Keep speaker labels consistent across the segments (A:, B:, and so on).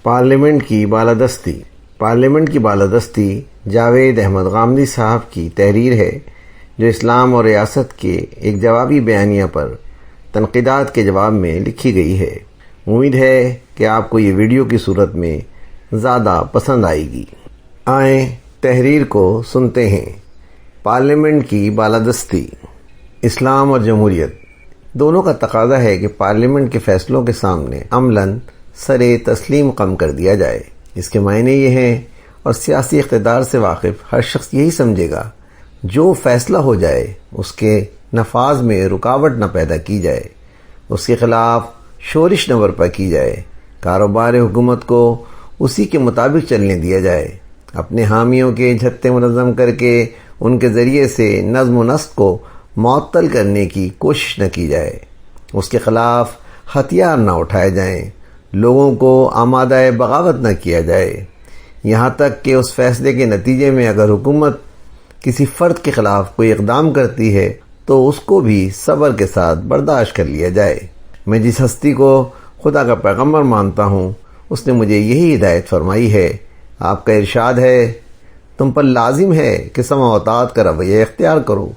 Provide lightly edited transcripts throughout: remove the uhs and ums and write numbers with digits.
A: Parliament کی بالادستی جاوید احمد غامدی صاحب کی تحریر ہے جو اسلام اور ریاست کے ایک جوابی بیانیہ پر تنقیدات کے جواب میں لکھی گئی ہے۔ امید ہے کہ آپ کو یہ ویڈیو کی صورت میں زیادہ پسند آئے گی۔ آئیں تحریر کو سنتے ہیں۔ پارلیمنٹ کی بالادستی۔ اسلام اور جمہوریت دونوں کا تقاضا ہے کہ پارلیمنٹ کے فیصلوں کے سامنے عملاً سر تسلیم خم کر دیا جائے۔ اس کے معنی یہ ہیں اور سیاسی اقتدار سے واقف ہر شخص یہی سمجھے گا جو فیصلہ ہو جائے اس کے نفاذ میں رکاوٹ نہ پیدا کی جائے، اس کے خلاف شورش نہ برپا کی جائے، کاروبار حکومت کو اسی کے مطابق چلنے دیا جائے، اپنے حامیوں کے جھتے منظم کر کے ان کے ذریعے سے نظم و نسق کو معطل کرنے کی کوشش نہ کی جائے، اس کے خلاف ہتھیار نہ اٹھائے جائیں، لوگوں کو آمادہ بغاوت نہ کیا جائے، یہاں تک کہ اس فیصلے کے نتیجے میں اگر حکومت کسی فرد کے خلاف کوئی اقدام کرتی ہے تو اس کو بھی صبر کے ساتھ برداشت کر لیا جائے۔ میں جس ہستی کو خدا کا پیغمبر مانتا ہوں اس نے مجھے یہی ہدایت فرمائی ہے۔ آپ کا ارشاد ہے، تم پر لازم ہے کہ سمع و طاعت کا رویہ اختیار کرو،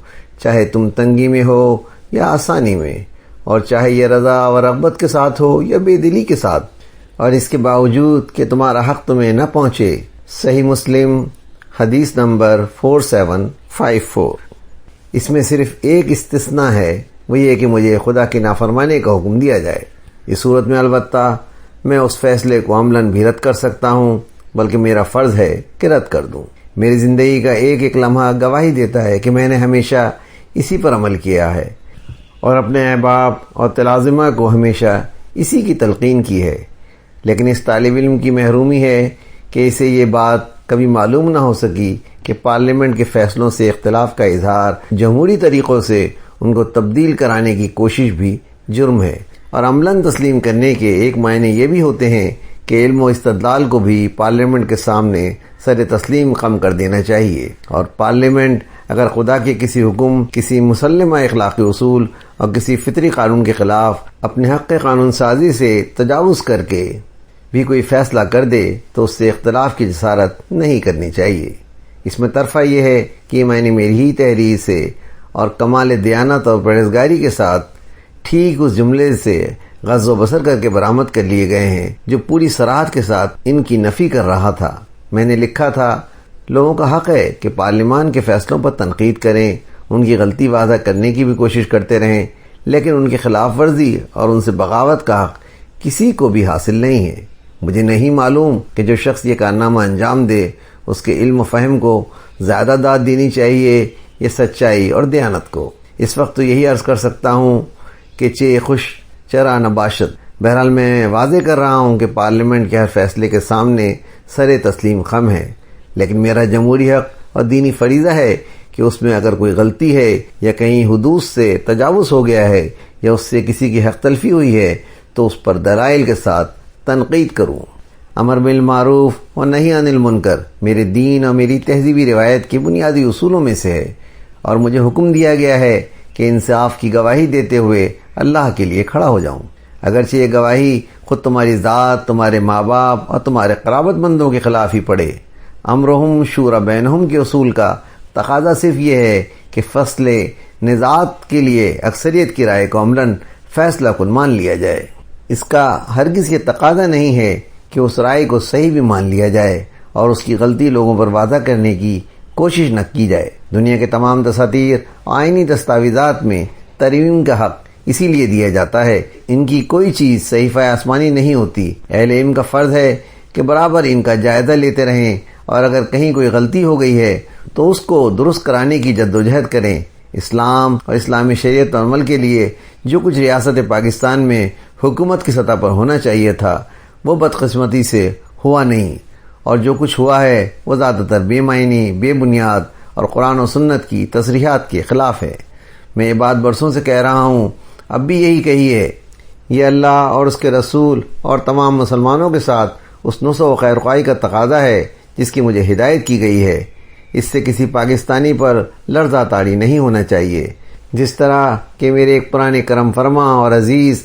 A: چاہے تم تنگی میں ہو یا آسانی میں، اور چاہے یہ رضا و رغبت کے ساتھ ہو یا بے دلی کے ساتھ، اور اس کے باوجود کہ تمہارا حق تمہیں نہ پہنچے۔ صحیح مسلم حدیث نمبر 4754۔ اس میں صرف ایک استثناء ہے، وہ یہ کہ مجھے خدا کی نافرمانی کا حکم دیا جائے۔ اس صورت میں البتہ میں اس فیصلے کو عملاً بھی رد کر سکتا ہوں، بلکہ میرا فرض ہے کہ رد کر دوں۔ میری زندگی کا ایک ایک لمحہ گواہی دیتا ہے کہ میں نے ہمیشہ اسی پر عمل کیا ہے اور اپنے احباب اور تلازمہ کو ہمیشہ اسی کی تلقین کی ہے، لیکن اس طالب علم کی محرومی ہے کہ اسے یہ بات کبھی معلوم نہ ہو سکی کہ پارلیمنٹ کے فیصلوں سے اختلاف کا اظہار جمہوری طریقوں سے ان کو تبدیل کرانے کی کوشش بھی جرم ہے، اور عملاً تسلیم کرنے کے ایک معنی یہ بھی ہوتے ہیں کہ علم و استدلال کو بھی پارلیمنٹ کے سامنے سر تسلیم خم کر دینا چاہیے، اور پارلیمنٹ اگر خدا کے کسی حکم، کسی مسلمہ اخلاقی اصول اور کسی فطری قانون کے خلاف اپنے حق قانون سازی سے تجاوز کر کے بھی کوئی فیصلہ کر دے تو اس سے اختلاف کی جسارت نہیں کرنی چاہیے۔ اس میں طرفہ یہ ہے کہ میں نے میری ہی تحریر سے اور کمال دیانت اور پرہیزگاری کے ساتھ ٹھیک اس جملے سے غض و بصر کر کے برآمد کر لیے گئے ہیں جو پوری صراحت کے ساتھ ان کی نفی کر رہا تھا۔ میں نے لکھا تھا، لوگوں کا حق ہے کہ پارلیمان کے فیصلوں پر تنقید کریں، ان کی غلطی واضح کرنے کی بھی کوشش کرتے رہیں، لیکن ان کی خلاف ورزی اور ان سے بغاوت کا حق کسی کو بھی حاصل نہیں ہے۔ مجھے نہیں معلوم کہ جو شخص یہ کارنامہ انجام دے اس کے علم و فہم کو زیادہ داد دینی چاہیے یا سچائی اور دیانت کو۔ اس وقت تو یہی عرض کر سکتا ہوں کہ چے خوش چرا نباشد۔ بہرحال میں واضح کر رہا ہوں کہ پارلیمنٹ کے ہر فیصلے کے سامنے سر تسلیم خم ہے، لیکن میرا جمہوری حق اور دینی فریضہ ہے کہ اس میں اگر کوئی غلطی ہے یا کہیں حدود سے تجاوز ہو گیا ہے یا اس سے کسی کی حق تلفی ہوئی ہے تو اس پر دلائل کے ساتھ تنقید کروں۔ امر بالمعروف و نہی عن المنکر میرے دین اور میری تہذیبی روایت کے بنیادی اصولوں میں سے ہے، اور مجھے حکم دیا گیا ہے کہ انصاف کی گواہی دیتے ہوئے اللہ کے لیے کھڑا ہو جاؤں، اگرچہ یہ گواہی خود تمہاری ذات، تمہارے ماں باپ اور تمہارے قرابت مندوں کے خلاف ہی پڑے۔ امرہم شورا بینہم کے اصول کا تقاضا صرف یہ ہے کہ فصل نزاعت کے لیے اکثریت کی رائے کو عملاً فیصلہ کن مان لیا جائے۔ اس کا ہرگز یہ تقاضا نہیں ہے کہ اس رائے کو صحیح بھی مان لیا جائے اور اس کی غلطی لوگوں پر واضح کرنے کی کوشش نہ کی جائے۔ دنیا کے تمام دساتیر آئینی دستاویزات میں ترمیم کا حق اسی لیے دیا جاتا ہے، ان کی کوئی چیز صحیفہ آسمانی نہیں ہوتی۔ اہل علم کا فرض ہے کہ برابر ان کا جائزہ لیتے رہیں، اور اگر کہیں کوئی غلطی ہو گئی ہے تو اس کو درست کرانے کی جدوجہد کریں۔ اسلام اور اسلامی شریعت و عمل کے لیے جو کچھ ریاست پاکستان میں حکومت کی سطح پر ہونا چاہیے تھا وہ بدقسمتی سے ہوا نہیں، اور جو کچھ ہوا ہے وہ زیادہ تر بے معنی، بے بنیاد اور قرآن و سنت کی تصریحات کے خلاف ہے۔ میں یہ بات برسوں سے کہہ رہا ہوں، اب بھی یہی کہی ہے۔ یہ اللہ اور اس کے رسول اور تمام مسلمانوں کے ساتھ اس نصح و خیرخواہی کا تقاضا ہے جس کی مجھے ہدایت کی گئی ہے۔ اس سے کسی پاکستانی پر لرزہ طاری نہیں ہونا چاہیے، جس طرح کہ میرے ایک پرانے کرم فرما اور عزیز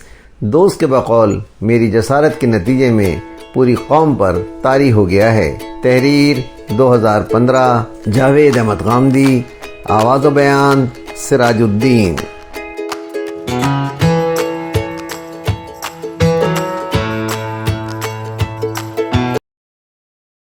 A: دوست کے بقول میری جسارت کے نتیجے میں پوری قوم پر طاری ہو گیا ہے۔ تحریر 2015، جاوید احمد غامدی، آواز و بیان سراج الدین۔